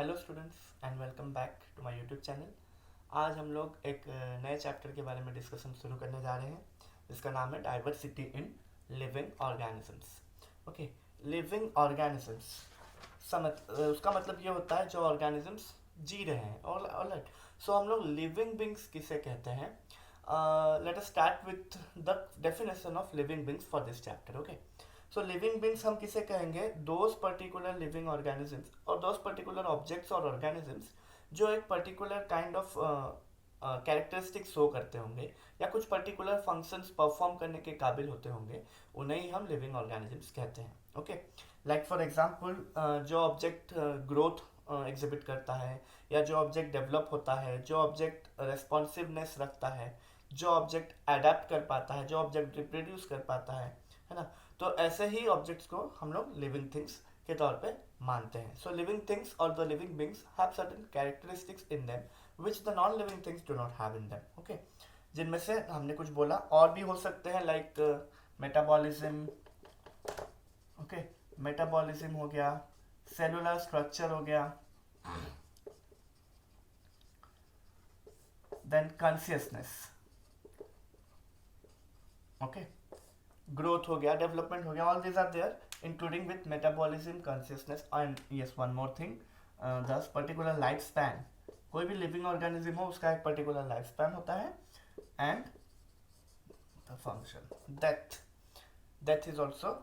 Hello students and welcome back to my YouTube channel. आज हम लोग एक नए चैप्टर के बारे में डिस्कशन शुरू करने जा रहे हैं जिसका नाम है diversity in living organisms. Okay, living organisms उसका मतलब ये होता है जो ऑर्गेनिजम्स जी रहे हैं। ऑलराइट, सो हम लोग लिविंग बींग्स किसे कहते हैं? Let us start with the definition of living beings for this chapter. Okay, so living beings हम किसे कहेंगे? दोज पर्टिकुलर लिविंग ऑर्गेनिजम्स और दोज पर्टिकुलर ऑब्जेक्ट्स और ऑर्गेनिजम्स जो एक particular kind of characteristic show करते होंगे या कुछ पर्टिकुलर फंक्शंस परफॉर्म करने के काबिल होते होंगे, उन्हें ही हम लिविंग ऑर्गेनिजम्स कहते हैं। ओके, लाइक फॉर एग्जांपल जो ऑब्जेक्ट ग्रोथ एग्जिबिट करता है, या जो ऑब्जेक्ट डेवलप होता है, जो ऑब्जेक्ट रेस्पॉन्सिवनेस रखता है, जो ऑब्जेक्ट अडेप्ट कर पाता है, जो ऑब्जेक्ट रिप्रोड्यूस कर पाता है ना। तो ऐसे ही ऑब्जेक्ट्स को हम लोग लिविंग थिंग्स के तौर पे मानते हैं। सो लिविंग थिंग्स और the living beings have certain characteristics in them which the non living things do not have in them. Okay, जिनमें से हमने कुछ बोला और भी हो सकते हैं, लाइक मेटाबॉलिज्म। ओके, मेटाबॉलिज्म हो गया, सेलुलर स्ट्रक्चर हो गया, देन कॉन्शियसनेस। ओके, ग्रोथ हो गया, डेवलपमेंट हो गया, all these are there including with metabolism, consciousness and yes one more thing, this particular life span. कोई भी लिविंग ऑर्गेनिज्म हो उसका एक पर्टिकुलर लाइफ स्पैन होता है, and the function death. Death is also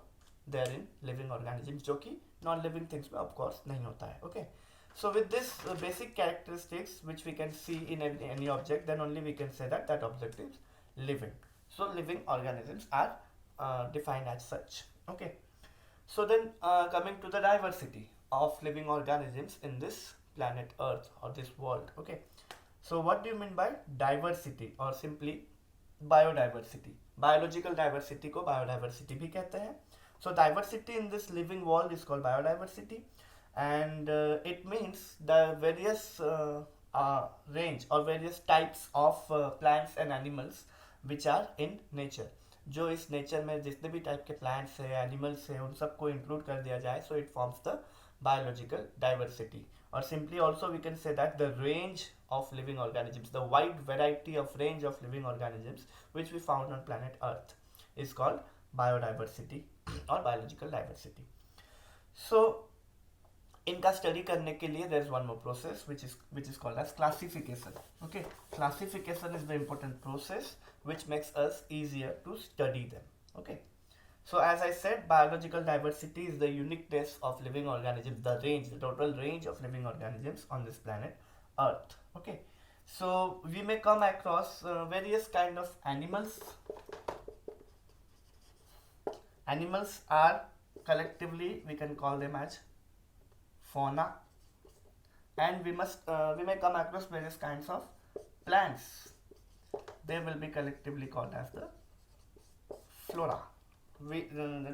there in living organism, जो कि non living things में ऑफकोर्स नहीं होता है। Okay, so with this basic characteristics which we can see in any object, then only we can say that that object is living. So living organisms are defined as such. Okay, so then coming to the diversity of living organisms in this planet earth or this world. Okay, so what do you mean by diversity or simply biodiversity? Biological diversity को biodiversity भी कहते हैं. So diversity in this living world is called biodiversity, and it means the various range or various types of plants and animals which are in nature. जो इस nature में जितने भी type के प्लांट्स है, एनिमल्स है, उन सबको इंक्लूड कर दिया जाए, so it forms the biological diversity. Or simply also we can say that the range of living organisms, the wide variety of range of living organisms which we found on planet earth is called biodiversity or biological diversity. So इनका study करने के लिए there is one more process which is called as classification. Okay, classification is the important process which makes us easier to study them. Okay, so as I said, biological diversity is the uniqueness of living organisms, the total range of living organisms on this planet earth. Okay, so we may come across various kind of animals. Animals are collectively, we can call them as fauna, and we may come across various kinds of plants. They will be collectively called as the flora. We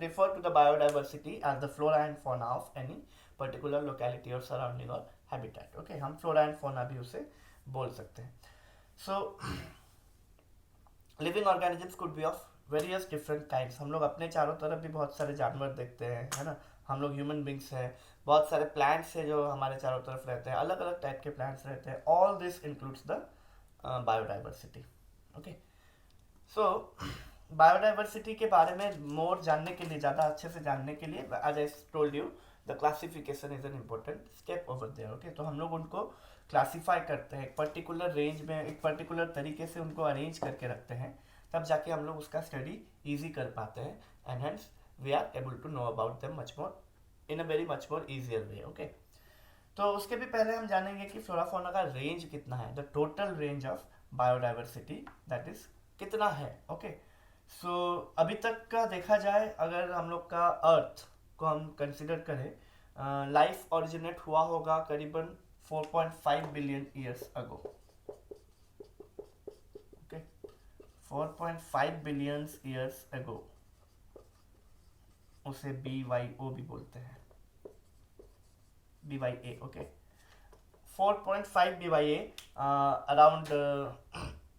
refer to the biodiversity as the flora and fauna of any particular locality or surrounding or habitat. Okay, हम flora and fauna भी उसे बोल सकते हैं. So living organisms could be of various different kinds. हम लोग अपने चारों तरफ भी बहुत सारे जानवर देखते हैं, है ना. हम लोग ह्यूमन बींग्स हैं, बहुत सारे प्लांट्स हैं जो हमारे चारों तरफ रहते हैं, अलग अलग टाइप के प्लांट्स रहते हैं. All this includes the biodiversity. Okay, so biodiversity के बारे में मोर जानने के लिए, ज़्यादा अच्छे से जानने के लिए, as I told you, the classification is an important step over there. Okay, तो हम लोग उनको क्लासीफाई करते हैं, एक पर्टिकुलर रेंज में, एक पर्टिकुलर तरीके से उनको अरेंज करके रखते हैं, तब जाके हम लोग उसका स्टडी इजी कर पाते हैं, and hence we are able to know about them much more in a very much more easier way. Okay, तो उसके भी पहले हम जानेंगे कि फ्लोरा फौना का रेंज कितना है, the total range of biodiversity that is कितना है. ओके, सो अभी तक का देखा जाए, अगर हम लोग का अर्थ को हम कंसिडर करें, लाइफ ओरिजिनेट हुआ होगा करीबन 4.5 billion years ago. 4.5 billion years ago, उसे BYO भी बोलते हैं, BYA. ओके, 4.5 BYA अराउंड,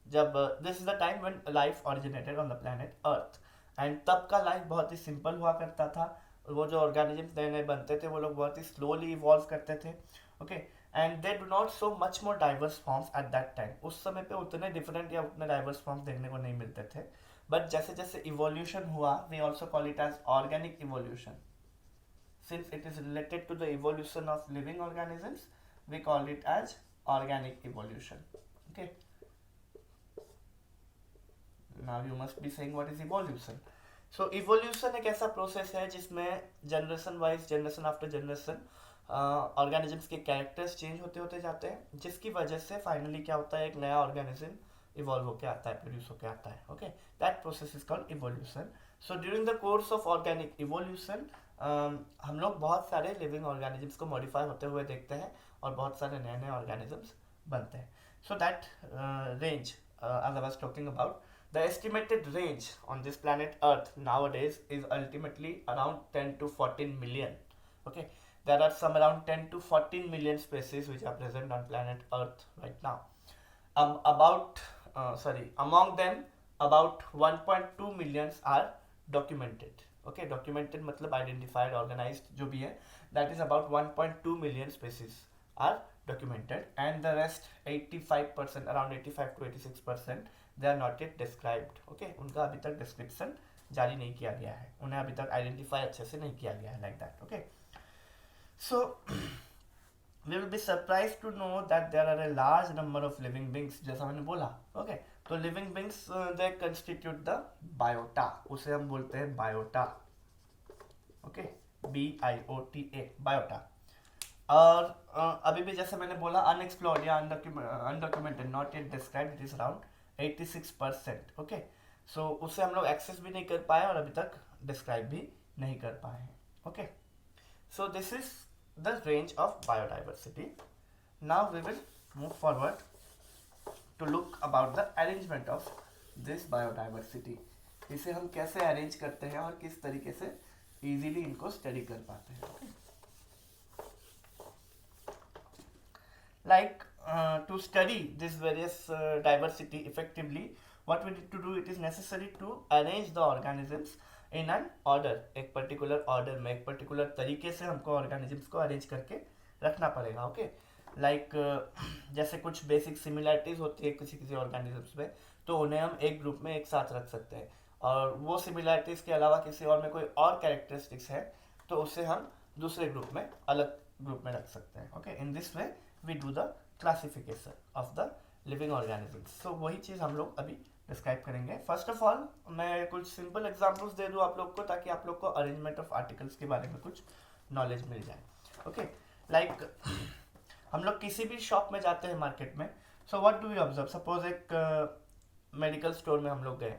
जब this is the time when life originated on the planet earth, and तब का लाइफ बहुत ही सिंपल हुआ करता था. वो जो ऑर्गेनिजम्स नए नए बनते थे वो लोग बहुत ही स्लोली इवॉल्व करते थे, okay, and they do not show much more diverse forms at that time. उस समय पे उतने डिफरेंट या उतने डाइवर्स फॉर्म्स देखने को नहीं मिलते थे, बट जैसे जैसे इवोल्यूशन हुआ, we also call it as organic evolution. Since it is related to the evolution of living organisms, we call it as organic evolution. Okay, now you must be saying what is evolution. So evolution एक ऐसा process है जिसमें generation wise, generation after generation, organisms के characters change होते होते जाते हैं, जिसकी वजह से फाइनली क्या होता है, एक नया ऑर्गेनिज्म इवॉल्व होके आता है, प्रोड्यूस होके आता है। Okay, that process is called evolution. So during the course of organic evolution हम लोग बहुत सारे लिविंग ऑर्गेनिजम्स को मॉडिफाई होते हुए देखते हैं और बहुत सारे नए नए ऑर्गेनिजम्स बनते हैं। So that range as I was talking about, the estimated range on this planet Earth nowadays is ultimately around 10 to 14 million. Okay, there are some around 10 to 14 million species which are present on planet Earth right now. Among them about 1.2 millions are documented. Okay, documented मतलब identified, organized जो भी है, that is about 1.2 million species are documented, and the rest 85%, around 85 to 86%, they are not yet described. Okay, उनका अभी तक description जारी नहीं किया गया है, उन्हें अभी तक आइडेंटिफाई अच्छे से नहीं किया गया है, like that. Okay, so we will be surprised to know that there are a large number of living beings, जैसा मैंने बोला। ओके, तो living beings they constitute the biota, उसे हम बोलते हैं बायोटा। Okay, BIOTA, biota. और अभी भी जैसे मैंने बोला, अनएक्सप्लोर्ड या undocumented, not yet described, it is around 86%। Okay, so उसे हम लोग एक्सेस भी नहीं कर पाए और अभी तक डिस्क्राइब भी नहीं कर पाए हैं। Okay, so this is the range of biodiversity. Now we will move forward to look about the arrangement of this biodiversity. इसे हम कैसे अरेंज करते हैं और किस तरीके से इजीली इनको स्टडी कर पाते हैं। okay? Like to study this various diversity effectively, what we need to do, it is necessary to arrange the organisms in an order, एक पर्टिकुलर ऑर्डर में, एक पर्टिकुलर तरीके से हमको ऑर्गेनिजम्स को अरेंज करके रखना पड़ेगा। ओके, लाइक जैसे कुछ बेसिक सिमिलैरिटीज होती है किसी किसी ऑर्गेनिजम्स में, तो उन्हें हम एक ग्रुप में एक साथ रख सकते हैं, और वो सिमिलैरिटीज के अलावा किसी और में कोई और कैरेक्टरिस्टिक्स है तो उसे हम दूसरे ग्रुप में, अलग ग्रुप में रख सकते हैं। Okay, in this way we do the classification of the living organisms. So वही चीज़ हम लोग अभी डिस्क्राइब करेंगे। फर्स्ट ऑफ ऑल मैं कुछ सिंपल एग्जांपल्स दे दूं आप लोग को, ताकि आप लोग को अरेंजमेंट ऑफ आर्टिकल्स के बारे में कुछ नॉलेज मिल जाए। ओके, लाइक हम लोग किसी भी शॉप में जाते हैं मार्केट में, so what do we observe, suppose एक मेडिकल स्टोर में हम लोग गए,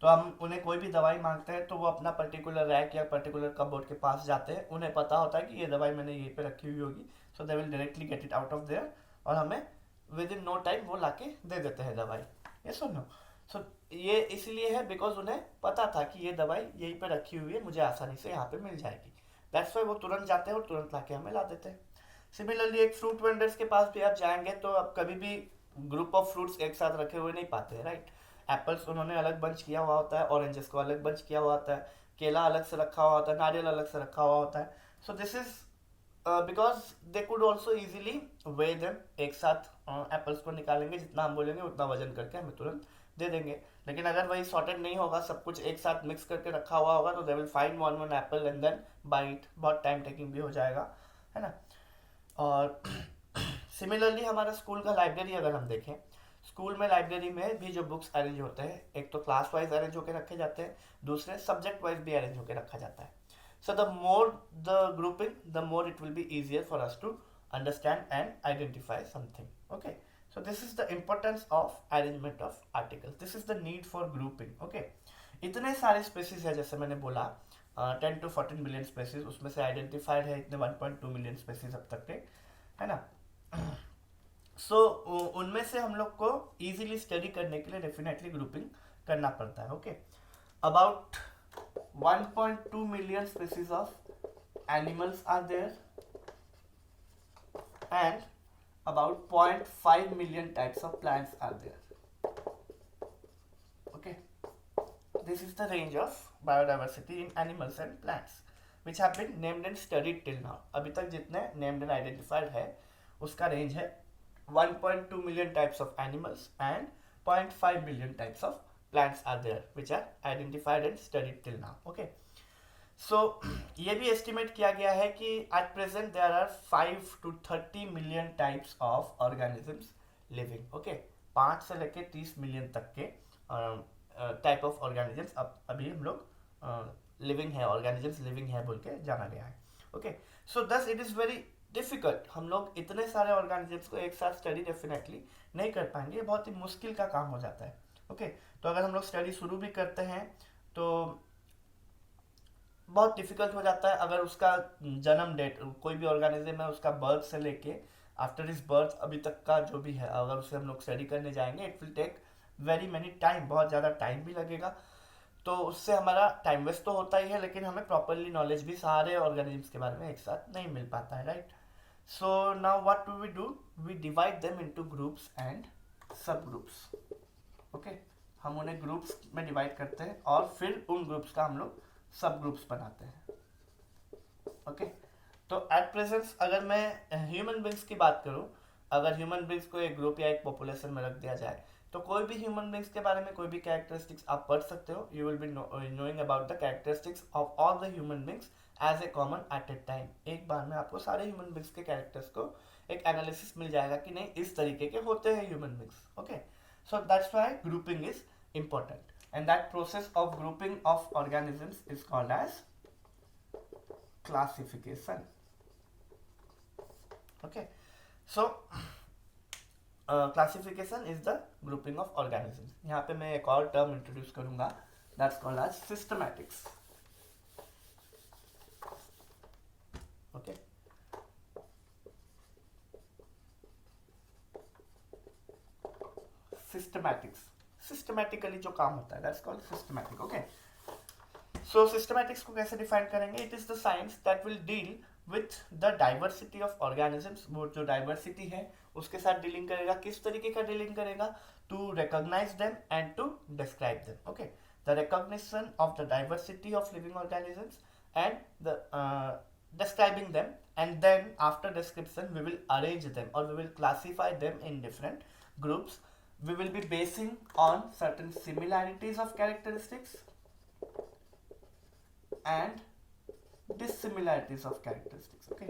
तो हम उन्हें कोई भी दवाई मांगते हैं तो वो अपना पर्टिकुलर रैक या पर्टिकुलर कपबोर्ड के पास जाते हैं, उन्हें पता होता है कि ये दवाई मैंने यहीं पे रखी हुई होगी, so they will directly get it out of there, और हमें विद इन नो टाइम वो लाके दे देते हैं दवाई। यस और नो? सो ये इसलिए है बिकॉज उन्हें पता था कि ये दवाई यहीं पे रखी हुई है, मुझे आसानी से यहाँ पे मिल जाएगी, दैट्स वाई वो तुरंत जाते हैं और तुरंत लाके हमें ला देते हैं। सिमिलरली एक फ्रूट वेंडर्स के पास भी आप जाएंगे तो आप कभी भी ग्रुप ऑफ फ्रूट्स एक साथ रखे हुए नहीं पाते हैं, राइट? एप्पल्स उन्होंने अलग बंच किया हुआ होता है, ऑरेंजेस को अलग बंच किया हुआ होता है, केला अलग से रखा हुआ होता है, नारियल अलग से रखा हुआ होता है। So this is because they could also easily way them, एक साथ एप्पल्स को निकालेंगे, जितना हम बोलेंगे उतना वजन करके हमें तुरंत दे देंगे। लेकिन अगर वही सॉर्टेड नहीं होगा, सब कुछ एक साथ मिक्स करके रखा हुआ होगा, तो they will find one apple and then buy it, बहुत टाइम टेकिंग भी हो जाएगा, है ना? और सिमिलरली हमारा स्कूल का लाइब्रेरी अगर हम देखें, स्कूल में लाइब्रेरी में भी जो बुक्स अरेंज होते हैं, एक तो क्लास वाइज अरेंज होकर रखे जाते हैं, दूसरे सब्जेक्ट वाइज भी अरेंज होकर रखा जाता है। So the more the grouping, the more it will be easier for us to understand and identify something. Okay, so this is the importance of arrangement of articles. This is the need for grouping. Okay, इतने सारे species है, जैसे मैंने बोला 10 to 14 million species, उसमें से identified है इतने 1.2 मिलियन स्पेसीज अब तक के, है ना? सो उनमें से हम लोग को इजीली स्टडी करने के लिए डेफिनेटली ग्रुपिंग करना पड़ता है। Okay, about 1.2 million species of animals are there and about 0.5 million types of plants are there. Okay, this is the range of biodiversity in animals and plants which have been named and studied till now. अभी तक जितने named and identified है उसका range है 1.2 million types of animals and 0.5 billion types of plants are there which are identified and studied till now. Okay. सो ये भी estimate किया गया है कि at present there are 5 to 30 million types of organisms living. Okay, 5 से लेके 30 million तक के टाइप ऑफ ऑर्गेनिजम्स अभी हम लोग लिविंग है, ऑर्गेनिजम्स लिविंग है बोल के जाना गया है. Okay, so thus it is very difficult. हम लोग इतने सारे ऑर्गेनिजम्स को एक साथ स्टडी डेफिनेटली नहीं कर पाएंगे, ये बहुत ही मुश्किल का काम हो जाता है. ओके, तो अगर हम लोग स्टडी शुरू भी करते हैं तो बहुत डिफिकल्ट हो जाता है. अगर उसका जन्म डेट, कोई भी ऑर्गेनिज्म है उसका बर्थ से लेके आफ्टर इज बर्थ अभी तक का जो भी है, अगर उसे हम लोग स्टडी करने जाएंगे it will take very many time, बहुत ज़्यादा टाइम भी लगेगा. तो उससे हमारा टाइम वेस्ट तो होता ही है, लेकिन हमें प्रॉपरली नॉलेज भी सारे ऑर्गेनिजम्स के बारे में एक साथ नहीं मिल पाता है, right. So now what do, we divide them into groups and sub groups. Okay, हम उन्हें ग्रुप्स में डिवाइड करते हैं और फिर उन ग्रुप्स का हम लोग सब ग्रुप्स बनाते हैं. ओके, तो एट प्रेजेंट अगर मैं ह्यूमन बींग्स की बात करूं, अगर ह्यूमन बींग्स को एक ग्रुप या एक पॉपुलेशन में रख दिया जाए तो कोई भी ह्यूमन बींग्स के बारे में कोई भी कैरेक्टरिस्टिक्स आप पढ़ सकते हो. You will be knowing about the characteristics of all the human beings as a common at a time. एक बार में आपको सारे ह्यूमन बींग्स के कैरेक्टर्स को एक एनालिसिस मिल जाएगा कि नहीं इस तरीके के होते हैं human beings. Okay, so that's why grouping is important, and that process of grouping of organisms is called as classification. Okay, so classification is the grouping of organisms. यहाँ पे मैं एक और term introduce करूँगा, that's called as systematics. Okay, systematics, systematically जो काम होता है that's called systematic. Okay, so systematics को कैसे डिफाइन करेंगे? It is the science that will deal with the diversity of organisms. वो जो डाइवर्सिटी है उसके साथ डीलिंग करेगा. किस तरीके का डीलिंग करेगा? To recognise them and to describe them. Okay, the recognition of the diversity of living organisms and the describing them, and then after description we will arrange them or we will classify them in different groups. We will be basing on certain similarities of characteristics and dissimilarities of characteristics. Okay,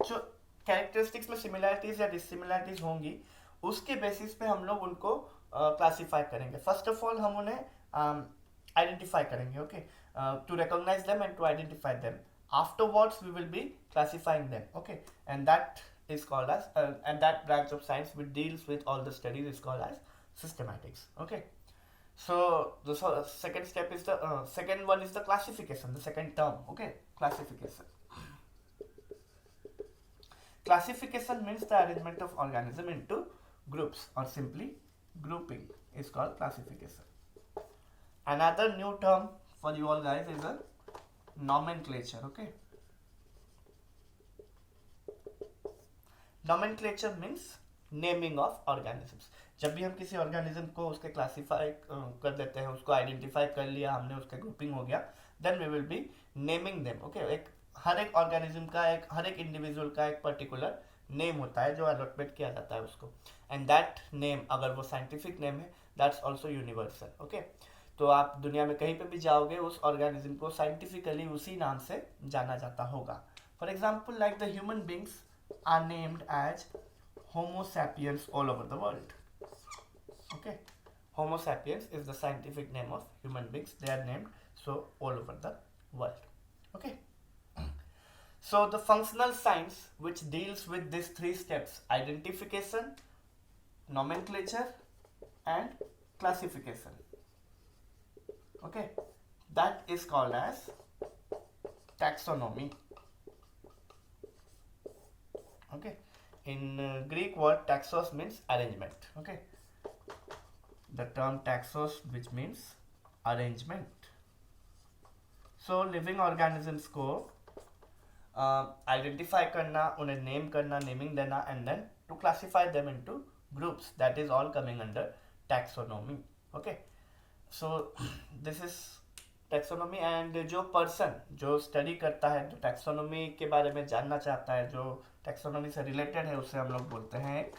जो characteristics में similarities या dissimilarities होंगी उसके basis पे हम लोग उनको classify करेंगे. फर्स्ट ऑफ ऑल हम उन्हें आइडेंटिफाई करेंगे. Okay, to recognize them and to identify them. Afterwards we will be classifying them. Okay, and that is called as and that branch of science which deals with all the studies is called as systematics. Okay, so the second step is the second one is the classification, the second term. Okay, classification. Classification means the arrangement of organism into groups or simply grouping is called classification. Another new term for you all guys is a nomenclature. Okay, nomenclature means naming of organisms. जब भी हम किसी organism को उसके classify कर देते हैं, उसको आइडेंटिफाई कर लिया हमने, उसका ग्रुपिंग हो गया, then we will be naming them. Okay, एक हर एक ऑर्गेनिज्म का एक हर एक इंडिविजुअल का एक पर्टिकुलर नेम होता है जो अलॉटमेंट किया जाता है उसको, एंड दैट नेम अगर वो साइंटिफिक नेम है दैट्स ऑल्सो यूनिवर्सल. ओके, तो आप दुनिया में कहीं पे भी जाओगे उस ऑर्गेनिज्म को साइंटिफिकली उसी नाम से जाना जाता होगा. For example like the human beings are named as Homo sapiens all over the world. Okay, Homo sapiens is the scientific name of human beings. They are named so all over the world. Okay, so the functional science which deals with this 3 steps: identification, nomenclature and classification. Okay, that is called as taxonomy. Okay, in Greek word taxos means arrangement. Okay, the term taxos which means arrangement. So living organisms को identify करना, उन्हें name करना, naming देना, and then to classify them into groups, that is all coming under taxonomy. Okay, so this is taxonomy and जो person जो study करता है, जो टैक्सोनॉमी के बारे में जानना चाहता है, जो टैक्सोनॉमी से रिलेटेड है, उसे हम लोग बोलते हैं एक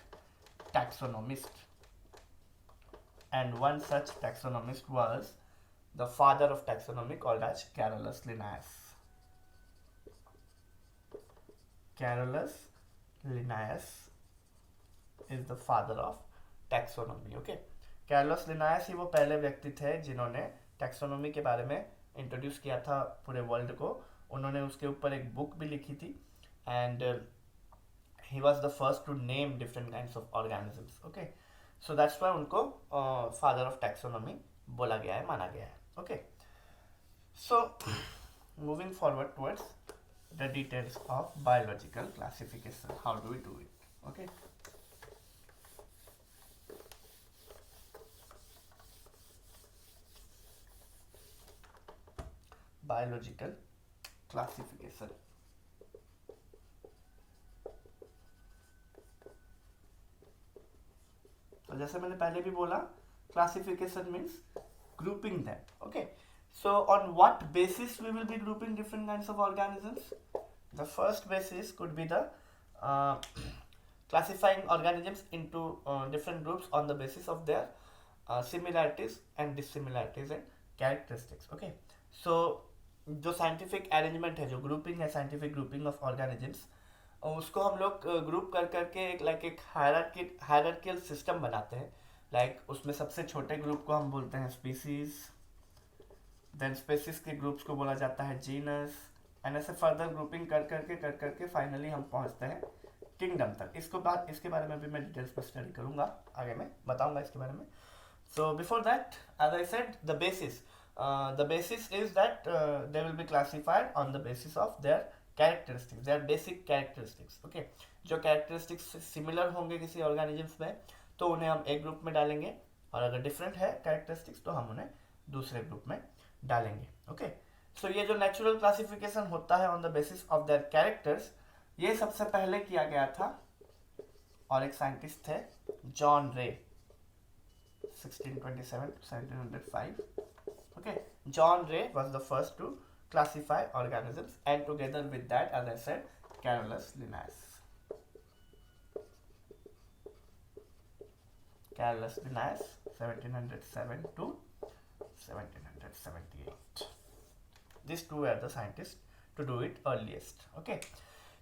taxonomist. And one such taxonomist was the father of taxonomy called as Carolus Linnaeus. Carolus Linnaeus is the father of taxonomy. Okay, Carolus Linnaeus ही वो पहले व्यक्ति थे जिन्होंने टैक्सोनॉमी के बारे में इंट्रोड्यूस किया था पूरे वर्ल्ड को. उन्होंने उसके ऊपर एक बुक भी लिखी थी and he was the first to name different kinds of organisms. Okay, so that's why उनको फादर ऑफ टैक्सोनॉमी बोला गया है, माना गया है. Okay, so moving forward towards the details of biological classification. How do we do it? Okay, biological classification. तो जैसे मैंने पहले भी बोला, classification means grouping them. Okay, so on what basis we will be grouping different kinds of organisms? The first basis could be the classifying organisms into different groups on the basis of their similarities and dissimilarities and characteristics. Okay, so जो scientific arrangement है, जो grouping है, scientific grouping of organisms, उसको हम लोग group कर करके एक हायरार्कियल सिस्टम बनाते हैं. उसमें सबसे छोटे ग्रुप को हम बोलते हैं स्पीसीज, देन स्पीसीज के ग्रुप्स को बोला जाता है जीनस, एंड ऐसे फर्दर ग्रुपिंग कर करके फाइनली हम पहुंचते हैं किंगडम तक. इसके बारे में भी मैं डिटेल्स में स्टडी करूंगा, आगे मैं बताऊंगा इसके बारे में. So before that, as I said, the basis is that they will be classified on the basis of their characteristics, their basic characteristics. Okay, जो characteristics similar होंगे किसी organisms में तो उन्हें हम एक ग्रुप में डालेंगे, और अगर different है characteristics तो हम उन्हें दूसरे ग्रुप में डालेंगे. Okay, so ये जो natural classification होता है on the basis of their characters, ये सबसे पहले किया गया था और एक साइंटिस्ट थे जॉन रे, 1627 to 1705. Okay, John Ray was the first to classify organisms, and together with that, as I said, Carolus Linnaeus. Carolus Linnaeus, 1707 to 1778. These two were the scientists to do it earliest. Okay,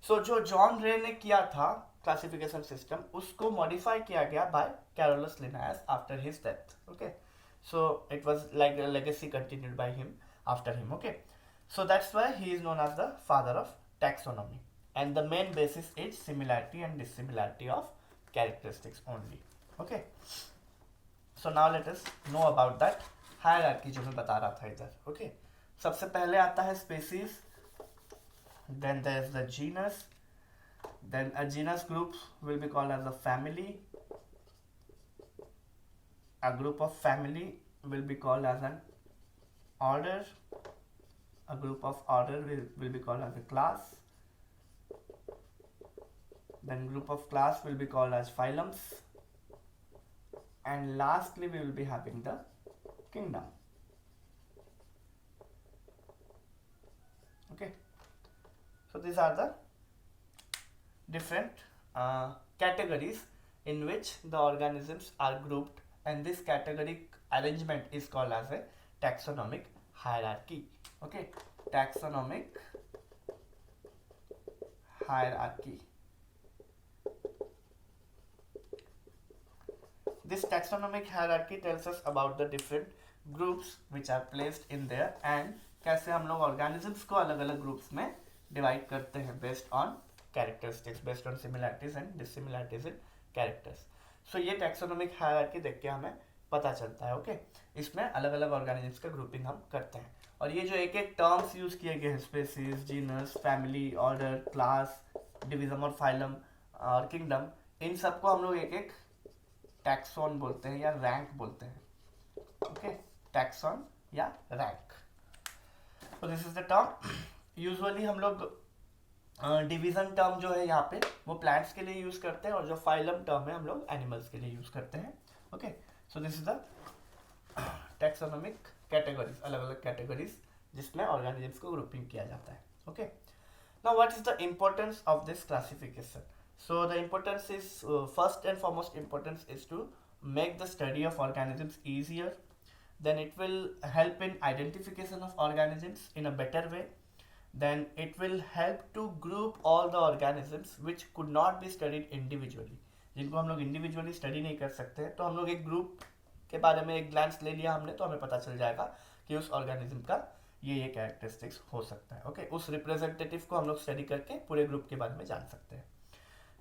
so जो John Ray ने किया था classification system, उसको modify किया गया by Carolus Linnaeus after his death. Okay, so it was like a legacy continued by him after him. Okay, so that's why he is known as the father of taxonomy, and the main basis is similarity and dissimilarity of characteristics only. Okay, so now let us know about that hierarchy जो मैं बता रहा था इधर. Okay, सबसे पहले आता है species, then there is the genus, then a genus group will be called as a family. A group of family will be called as an order. A group of order will be called as a class. Then group of class will be called as phylums. And lastly we will be having the kingdom. Okay, so these are the different categories in which the organisms are grouped, and this categoric arrangement is called as a taxonomic hierarchy. Okay, taxonomic hierarchy. This taxonomic hierarchy tells us about the different groups which are placed in there, and कैसे हम लोग organisms को अलग अलग groups में divide करते हैं based on characteristics, based on similarities and dissimilarities in characters. So ये टैक्सोनॉमिक हायरार्की देख के हमें पता चलता है. ओके, इसमें अलग अलग ऑर्गेनिजम्स का ग्रुपिंग हम करते हैं, और ये जो एक एक टर्म्स यूज किए गए हैं, species, genus, family, order, class, division और फाइलम और किंगडम, इन सबको हम लोग एक एक टैक्सॉन बोलते हैं या रैंक बोलते हैं. ओके, टैक्सॉन या रैंक. तो this is the term. Usually हम लोग डिवीजन टर्म जो है यहाँ पे वो प्लांट्स के लिए यूज करते हैं, और जो फाइलम टर्म है हम लोग एनिमल्स के लिए यूज करते हैं. Okay, so this is the taxonomic categories, अलग अलग कैटेगरीज जिसमें ऑर्गेनिजम्स को ग्रुपिंग किया जाता है. Okay, now what is the importance of this classification? So the importance is, first and foremost importance is to make the study of organisms easier. Then it will help in identification of organisms in a better way. Then it will help to group all the organisms which could not be studied individually. जिनको हम लोग individually study नहीं कर सकते, तो हम लोग एक ग्रुप के बारे में एक ग्लांस ले लिया हमने, तो हमें पता चल जाएगा कि उस ऑर्गेनिज्म का ये कैरेक्टरिस्टिक्स हो सकता है. ओके, उस रिप्रेजेंटेटिव को हम लोग स्टडी करके पूरे ग्रुप के बारे में जान सकते हैं.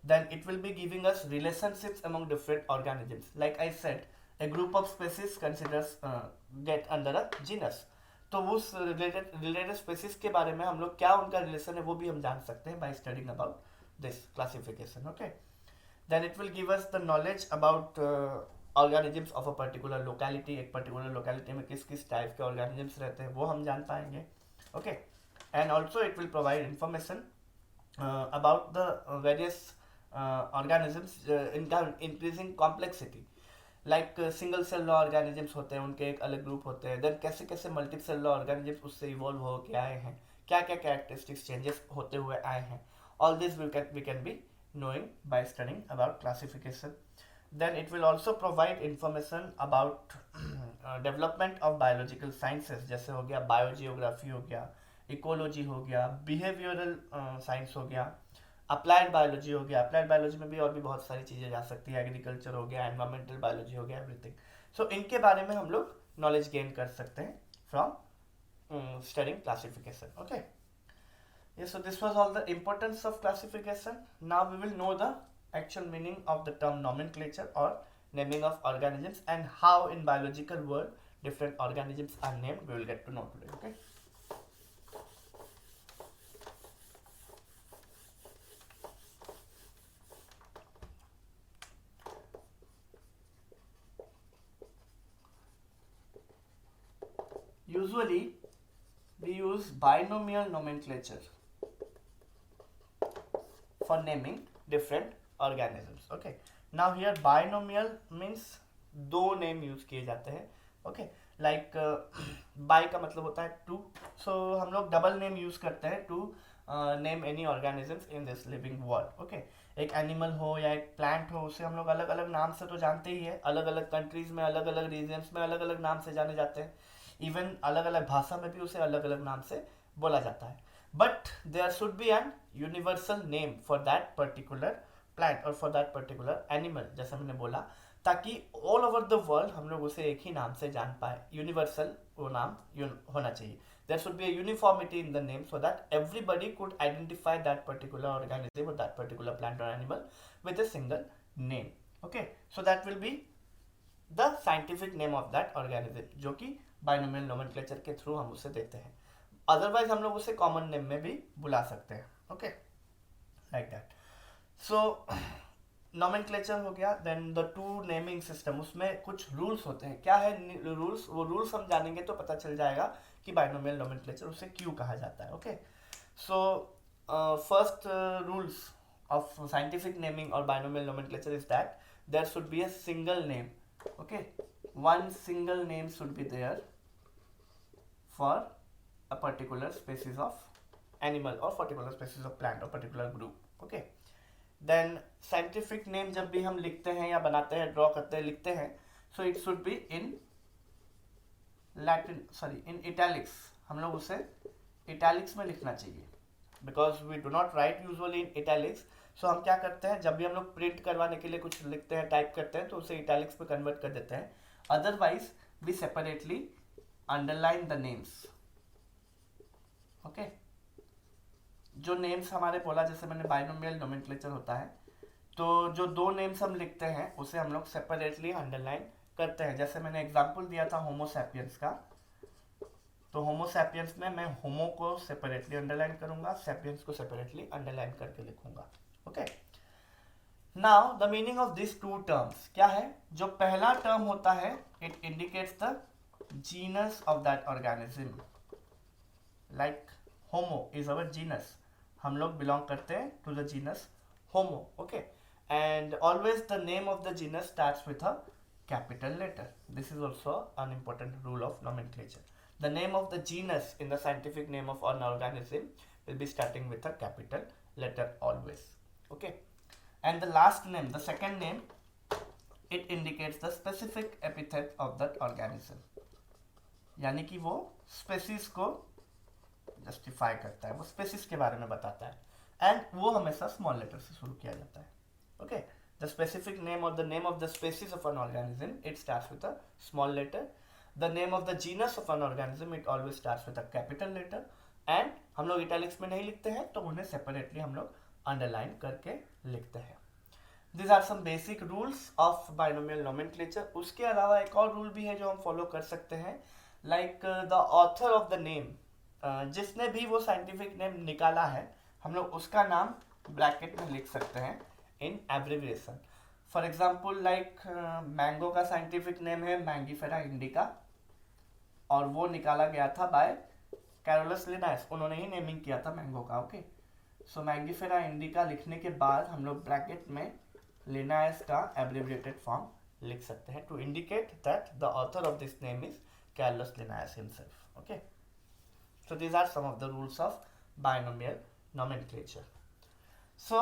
Then it will be giving us relationships among different organisms. Like I said, a group of species considers get under a genus. तो उस related species के बारे में हम लोग क्या उनका रिलेशन है वो भी हम जान सकते हैं by studying about this classification. Okay. Then it will give us the knowledge about organisms of a particular locality. एक particular locality में किस किस टाइप के organisms रहते हैं वो हम जान पाएंगे. Okay. And also it will provide information about the various organisms in increasing complexity. Like single cell organisms होते हैं, उनके एक अलग ग्रुप होते हैं. देन कैसे कैसे मल्टी सेल ऑर्गेनिजम्स उससे इवॉल्व हो के आए हैं, क्या क्या कैरेक्टरिस्टिक्स चेंजेस होते हुए आए हैं. All this we can be knowing by studying about classification. Then it will also provide information about development of biological sciences, जैसे हो गया बायोजियोग्राफी हो गया, इकोलॉजी हो गया, बिहेवियरल साइंस हो गया, अप्लाइड बायोलॉजी हो गया. अप्लाइड बायोलॉजी में भी और भी बहुत सारी चीज़ें जा सकती है, एग्रीकल्चर हो गया, एनवायरमेंटल बायोलॉजी हो गया, एवरीथिंग. सो इनके बारे में हम लोग नॉलेज गेन कर सकते हैं from studying classification. Okay, yes, so this was all the importance of classification. Now we will know the actual meaning of the term nomenclature or naming of organisms and how in biological world different organisms are named. We will get to know today. Okay. Usually we use binomial nomenclature for naming different organisms. Okay, now here binomial means दो name use किए जाते हैं. Okay, like by का मतलब होता है to, सो हम लोग डबल नेम यूज करते हैं to name any organisms in this living world. Okay, एक एनिमल हो या एक प्लांट हो, उसे हम लोग अलग अलग नाम से तो जानते ही है. अलग अलग कंट्रीज में, अलग अलग रीजन्स में अलग अलग नाम से जाने जाते हैं. इवन अलग अलग भाषा में भी उसे अलग अलग नाम से बोला जाता है. But there should be an universal name for that particular plant और फॉर दैट पर्टिकुलर एनिमल, जैसा मैंने बोला, ताकि ऑल ओवर द वर्ल्ड हम लोग उसे एक ही नाम से जान पाए. यूनिवर्सल वो नाम होना चाहिए. There should be a uniformity in the name so that everybody could identify that particular organism or that particular plant or animal with a single name. Okay, so that will be the scientific name of that organism, जो कि binomial nomenclature के through हम उसे देते हैं. Otherwise हम लोग उसे कॉमन नेम में भी बुला सकते हैं. Okay, like that. So nomenclature हो गया. Then the two naming system, उसमें कुछ रूल्स होते हैं. क्या है रूल्स? वो रूल्स हम जानेंगे तो पता चल जाएगा कि बाइनोमियल नोमेनक्लेचर उसे क्यों कहा जाता है. Okay, so first rules of scientific naming और binomial nomenclature is that there should be a single name. Okay, one single name should be there for a particular species of animal or particular species of plant or particular group. Okay, then scientific name जब भी हम लिखते हैं या बनाते हैं, draw करते हैं, लिखते हैं, so it should be in in italics. हम लोग उसे italics में लिखना चाहिए because we do not write usually in italics. so हम क्या करते हैं, जब भी हम लोग प्रिंट करवाने के लिए कुछ लिखते हैं, टाइप करते हैं, तो उसे italics पे कन्वर्ट कर देते हैं. Otherwise we separately underline the names. Okay, जो नेम्स हमारे बोला, जैसे मैंने बाइनोमियल नोमेनक्लेचर होता है, तो जो दो नेम्स हम लिखते हैं उसे हम लोग सेपरेटली अंडरलाइन करते हैं. जैसे मैंने एग्जांपल दिया था होमो सैपियंस का, तो होमो सैपियंस में मैं होमो को सेपरेटली अंडरलाइन करूंगा, सैपियंस को सेपरेटली अंडरलाइन करके लिखूंगा. Okay, now the meaning of this two terms क्या है? जो पहला टर्म होता है, it indicates the genus of that organism. Like Homo is our genus, हम लोग बिलोंग करते हैं to the genus Homo. Okay, and always the name of the genus starts with a capital letter. This is also an important rule of nomenclature. The name of the genus in the scientific name of an organism will be starting with a capital letter always. Okay. And the last name, the second name, it indicates the specific epithet of that organism. यानी कि वो species को justify करता है, वो species के बारे में बताता है, एंड वो हमेशा स्मॉल लेटर से शुरू किया जाता है. ओके, द स्पेसिफिक नेम और the name of the species of an organism it starts with a small letter. The name of the genus of an organism it always starts with a capital letter. And हम लोग italics में नहीं लिखते हैं, तो उन्हें separately हम लोग अंडरलाइन करके लिखते हैं. These are some basic rules of binomial nomenclature. उसके अलावा एक और रूल भी है जो हम फॉलो कर सकते हैं, like the author of the name, जिसने भी वो साइंटिफिक नेम निकाला है, हम लोग उसका नाम ब्रैकेट में लिख सकते हैं in abbreviation. For example like mango का साइंटिफिक नेम है मैंगीफेरा इंडिका, और वो निकाला गया था बाय कैरोलस लिनायस, उन्होंने ही नेमिंग किया था मैंगो का. ओके, सो मैंगीफेरा इंडिका लिखने के बाद हम लोग ब्रैकेट में लिनायस का एब्रिविएटेड फॉर्म लिख सकते हैं to indicate that the author of this name is Carolus Linnaeus himself. Okay, so these are some of the rules of binomial nomenclature. So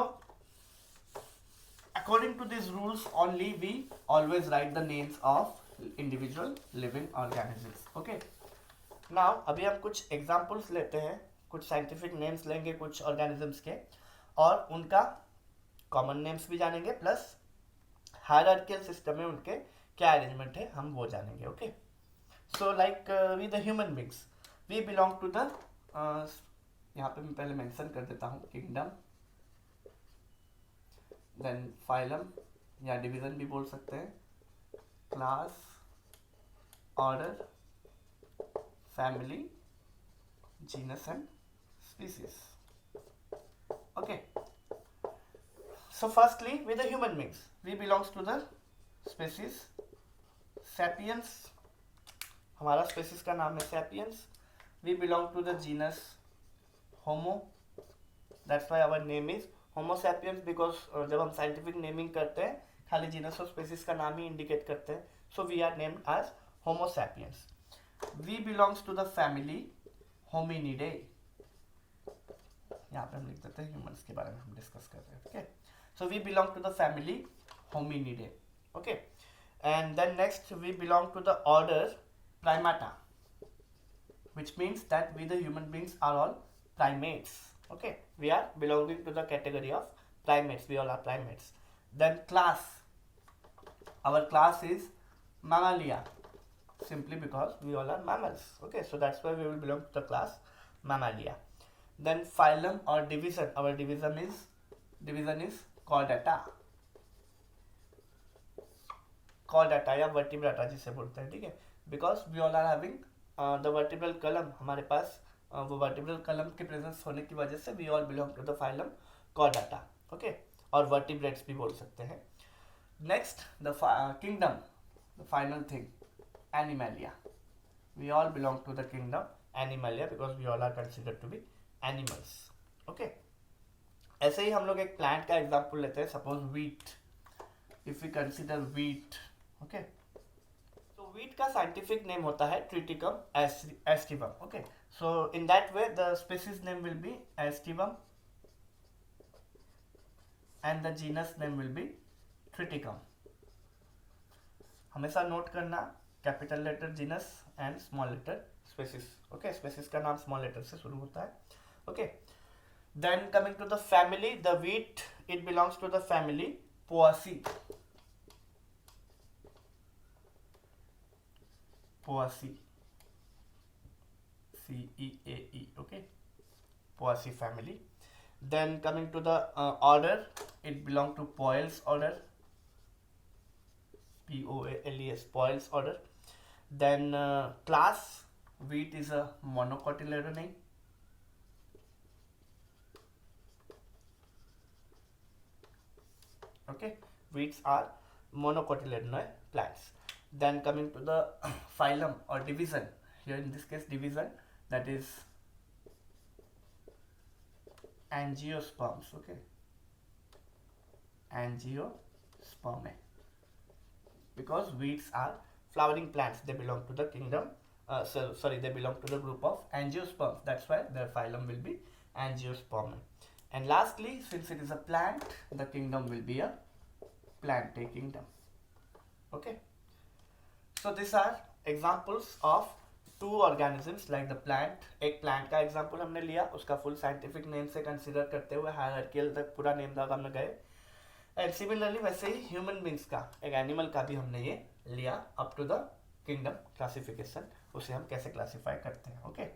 according to these rules only we always write the names of individual living organisms. Okay, now अभी हम कुछ examples लेते हैं, कुछ scientific names लेंगे कुछ organisms के, और उनका common names भी जानेंगे, प्लस hierarchical system में उनके क्या arrangement है हम वो जानेंगे. Okay, so like we the human beings we belong to the यहाँ पे मैं पहले मेंशन कर देता हूँ किंगडम, देन फाइलम या डिवीजन भी बोल सकते हैं, class, order, family, genus and species. Okay, so firstly with the human beings we belongs to the species sapiens. हमारा स्पेसिस का नाम है sapiens. We belong to the genus Homo, that's why our name is Homo sapiens, because जब हम scientific naming करते हैं खाली genus और स्पेसिस का नाम ही इंडिकेट करते हैं, so we are named as Homo sapiens. We belongs to the family Hominidae, यहाँ पे हम लिख देते हैं ह्यूमंस के बारे में हम डिस्कस कर रहे हैं. Okay, so we belong to the family Hominidae. Okay, and then next we belong to the order Primata, which means that we the human beings are all primates. Okay, we are belonging to the category of primates, we all are primates. Then class, our class is Mammalia, simply because we all are mammals. Okay, so that's why we will belong to the class Mammalia. Then phylum or division, our division is Chordata. Chordata या vertebrata जिसे बोलते हैं, ठीक है, because we all are having the vertebral column, हमारे पास वो vertebral कलम के प्रेजेंस होने की वजह से we all belong to the phylum Chordata. Okay, और वर्टिब्रेट्स भी बोल सकते हैं. Next the kingdom, the final thing Animalia. We all belong to the kingdom Animalia because we all are considered to be animals. Okay, ऐसे ही हम लोग एक प्लांट का एग्जाम्पल लेते हैं, suppose wheat. If we consider wheat, okay, wheat का scientific name होता है Triticum aestivum. Okay, so in that way the species name will be aestivum and the genus name will be Triticum. हमेशा note करना capital letter genus and small letter species. Okay, species का नाम small letter से शुरू होता है. Okay, then coming to the family, the wheat it belongs to the family Poaceae. Poaceae, C-E-A-E. Okay, Poaceae family. Then coming to the order, it belongs to Poales order, P-O-A-L-E-S, Poales order. Then class, wheat is a monocotyledonine. Okay, wheats are monocotyledonine plants. Then coming to the phylum or division, here in this case division, that is angiosperms. Okay, angiospermae. because weeds are flowering plants. They belong to the kingdom. They belong to the group of angiosperms. That's why their phylum will be Angiospermae. And lastly, since it is a plant, the kingdom will be a Plantae kingdom. Okay. So these are examples of two organisms like the plant. एक plant का example हमने लिया, उसका full scientific name से consider करते हुए hierarchical तक पूरा name तक हमने गए. And similarly वैसे ही human beings का, एक animal का भी हमने ये लिया up to the kingdom classification, उसे हम कैसे classify करते हैं. Okay.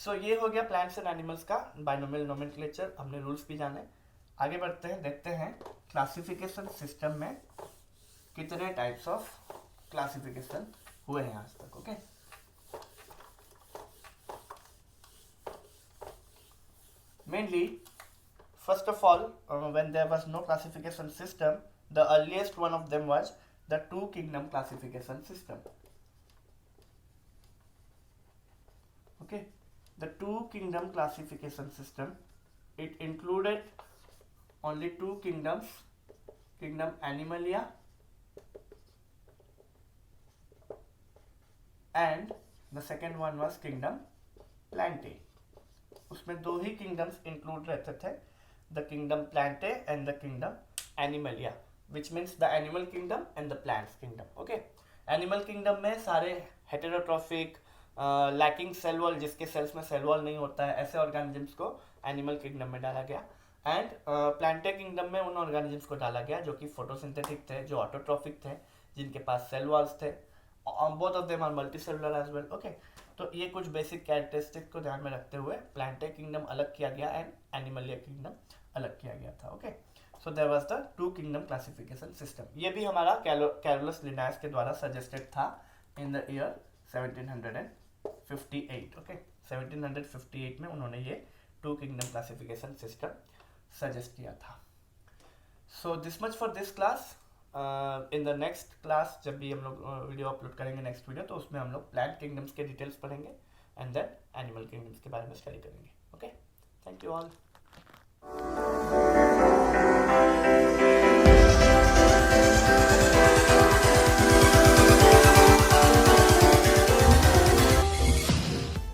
So ये हो गया plants and animals का binomial nomenclature. हमने rules भी जाने. आगे बढ़ते हैं, देखते हैं classification system में कितने types of classification हुए हैं आज तक. Okay. Mainly, first of all, when there was no classification system, the earliest one of them was the two kingdom classification system. Okay, the two kingdom classification system, it included only two kingdoms, kingdom Animalia and the second one was kingdom Plantae. उसमें दो ही kingdoms include रहते थे, the kingdom Plantae and the kingdom Animalia, which means the animal kingdom and the plants kingdom. Okay, animal kingdom में सारे heterotrophic, lacking cell wall, जिसके sales में cell wall नहीं होता है, ऐसे ऑर्गेनिजम्स को एनिमल किंगडम में डाला गया. एंड प्लांटे किंगडम में उन ऑर्गेनिजम्स को डाला गया जो कि फोटोसिंथेटिक थे, जो ऑटोट्रॉफिक थे, जिनके पास सेल वॉल्स थे. Both of them are multicellular as well. Okay, तो ये कुछ बेसिक कैरेक्टरिस्टिक को ध्यान में रखते हुए प्लांटे किंगडम अलग किया गया एंड एनिमलिया किंगडम अलग किया गया था. Okay, so there was the two kingdom classification system. ये भी हमारा कैरोलस लिनायस के द्वारा सजेस्टेड था इन द ईयर 1758. ओके, 1758 में उन्होंने ये two kingdom classification system suggest किया था. So this much for this class. In the next class, जब भी हम लोग वीडियो अपलोड करेंगे नेक्स्ट वीडियो, तो उसमें हम लोग प्लांट किंगडम्स के डिटेल्स पढ़ेंगे एंड देन एनिमल किंगडम्स के बारे में स्टडी करेंगे. Okay, thank you all.